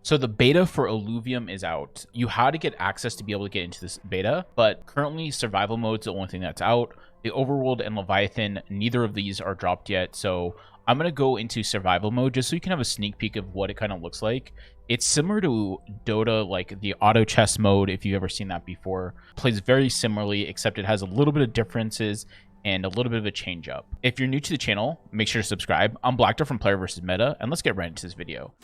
So the beta for Illuvium is out. You had to get access to be able to get into this beta, but currently survival mode's the only thing that's out. The Overworld and Leviathan, neither of these are dropped yet. So I'm going to go into survival mode just so you can have a sneak peek of what it kind of looks like. It's similar to Dota, like the auto chess mode, if you've ever seen that before. Plays very similarly, except it has a little bit of differences and a little bit of a change up. If you're new to the channel, make sure to subscribe. I'm Blackdog from Player vs. Meta, and let's get right into this video.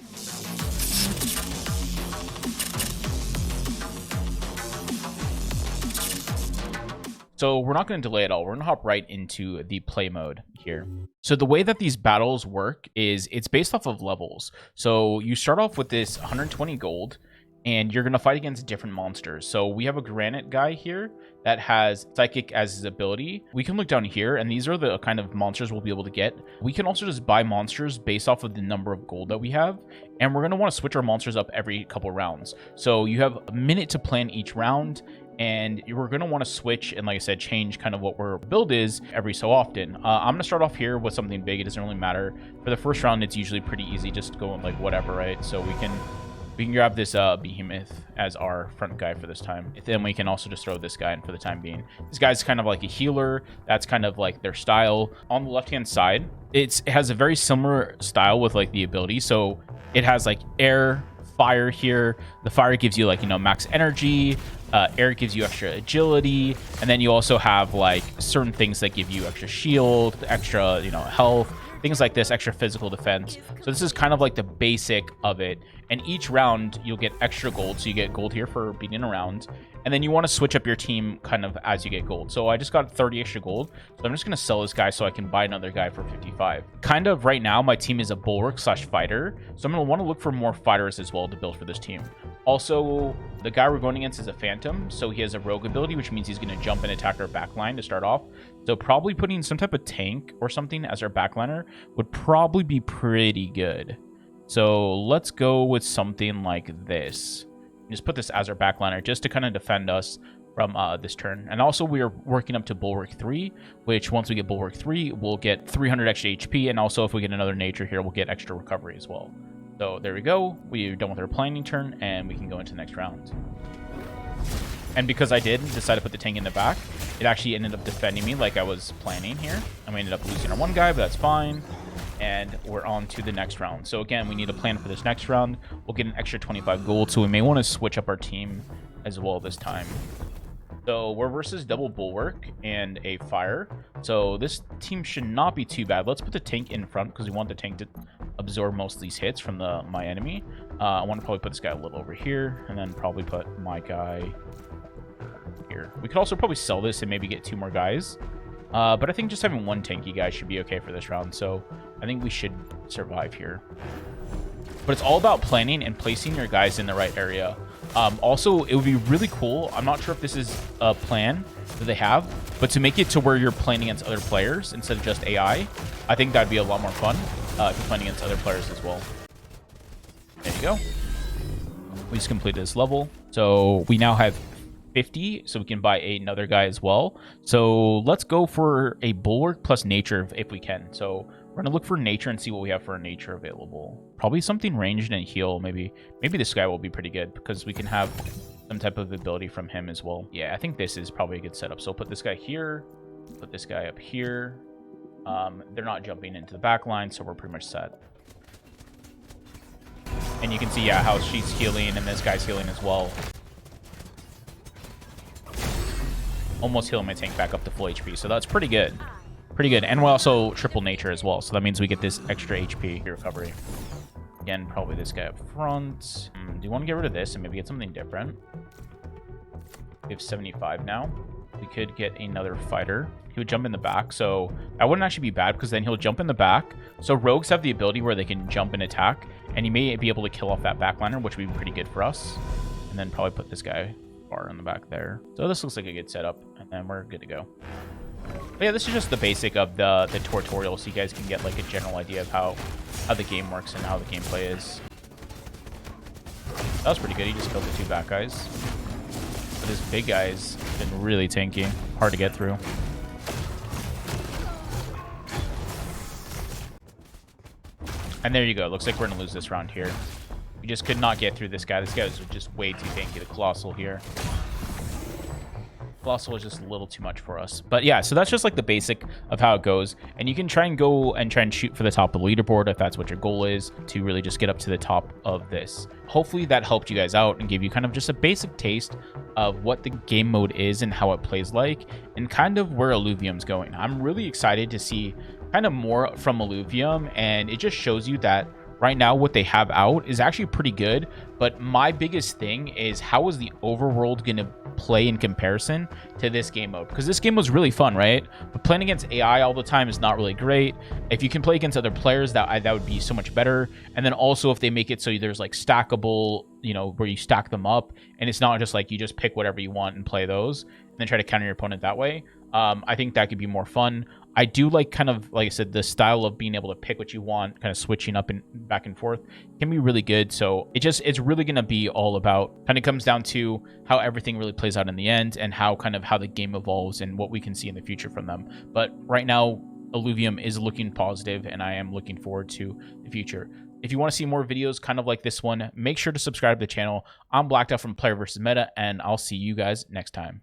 So we're not going to delay at all. We're going to hop right into the play mode here. So the way that these battles work is it's based off of levels. So you start off with this 120 gold, and you're going to fight against different monsters. So we have a granite guy here that has psychic as his ability. We can look down here, and these are the kind of monsters we'll be able to get. We can also just buy monsters based off of the number of gold that we have, and we're going to want to switch our monsters up every couple rounds. So you have a minute to plan each round, and we're going to want to switch and, like I said, change kind of what our build is every so often. I'm going to start off here with something big. It doesn't really matter. For the first round, it's usually pretty easy, just going like whatever, right? So we can grab this behemoth as our front guy for this time. Then we can also just throw this guy in for the time being. This guy's kind of like a healer. That's kind of like their style. On the left-hand side, it has a very similar style with like the ability. So it has like air, fire here. The fire gives you like, you know, max energy. Air gives you extra agility, and then you also have like certain things that give you extra shield, extra, you know, health, things like this, extra physical defense. So this is kind of like the basic of it. And each round you'll get extra gold. So you get gold here for beating a round, and then you want to switch up your team kind of as you get gold. So I just got 30 extra gold, so I'm just going to sell this guy so I can buy another guy for 55. Kind of right now my team is a bulwark slash fighter, so I'm going to want to look for more fighters as well to build for this team. Also, the guy we're going against is a phantom, so he has a rogue ability, which means he's going to jump and attack our backline to start off. So probably putting some type of tank or something as our backliner would probably be pretty good. So let's go with something like this. Just put this as our backliner just to kind of defend us from this turn. And also we are working up to Bulwark 3, which once we get Bulwark 3, we'll get 300 extra HP. And also if we get another nature here, we'll get extra recovery as well. So there we go. We're done with our planning turn, and we can go into the next round. And because I did decide to put the tank in the back, it actually ended up defending me like I was planning here. And we ended up losing our one guy, but that's fine. And we're on to the next round. So again, we need a plan for this next round. We'll get an extra 25 gold, so we may want to switch up our team as well this time. So we're versus double bulwark and a fire. So this team should not be too bad. Let's put the tank in front because we want the tank to absorb most of these hits from my enemy. I want to probably put this guy a little over here, and then probably put my guy here. We could also probably sell this and maybe get 2 more guys. But I think just having one tanky guy should be okay for this round. So I think we should survive here. But it's all about planning and placing your guys in the right area. Also, it would be really cool. I'm not sure if this is a plan that they have, but to make it to where you're playing against other players instead of just AI, I think that'd be a lot more fun if you're playing against other players as well. There you go. We just completed this level. So we now have 50, so we can buy another guy as well. So let's go for a bulwark plus nature if we can. So we're gonna look for nature and see what we have for nature available. Probably something ranged and heal. Maybe this guy will be pretty good because we can have some type of ability from him as well. Yeah, I think this is probably a good setup. So put this guy here, put this guy up here. They're not jumping into the back line, so we're pretty much set. And you can see, yeah, how she's healing and this guy's healing as well. Almost healing my tank back up to full HP, so that's pretty good. Pretty good. And we're also triple nature as well, so that means we get this extra HP recovery. Again, probably this guy up front. Do you want to get rid of this and maybe get something different? We have 75 now. We could get another fighter. He would jump in the back, so that wouldn't actually be bad because then he'll jump in the back. So rogues have the ability where they can jump and attack, and he may be able to kill off that backliner, which would be pretty good for us. And then probably put this guy far in the back there. So this looks like a good setup, and then we're good to go. But yeah, this is just the basic of the tutorial, so you guys can get like a general idea of how the game works and how the gameplay is. That was pretty good. He just killed the 2 back guys. But this big guy's been really tanky. Hard to get through. And there you go. Looks like we're going to lose this round here. We We just could not get through this guy. This guy was just way too tanky. The Colossal here. Colossal is just a little too much for us. But yeah, so that's just like the basic of how it goes. And you can try and shoot for the top of the leaderboard if that's what your goal is, to really just get up to the top of this. Hopefully that helped you guys out and gave you kind of just a basic taste of what the game mode is and how it plays like, and kind of where Illuvium's going. I'm really excited to see kind of more from Illuvium, and it just shows you that right now what they have out is actually pretty good. But my biggest thing is, how is the overworld going to play in comparison to this game mode? Because this game was really fun, right? But playing against AI all the time is not really great. If you can play against other players, that would be so much better. And then also if they make it so there's like stackable, you know, where you stack them up, and it's not just like you just pick whatever you want and play those and then try to counter your opponent that way. I think that could be more fun. I do like, kind of like I said, the style of being able to pick what you want, kind of switching up and back and forth can be really good. So it's really going to be all about, kind of comes down to how everything really plays out in the end, and how the game evolves and what we can see in the future from them. But right now, Illuvium is looking positive, and I am looking forward to the future. If you want to see more videos kind of like this one, make sure to subscribe to the channel. I'm Blacked Out from Player vs. Meta, and I'll see you guys next time.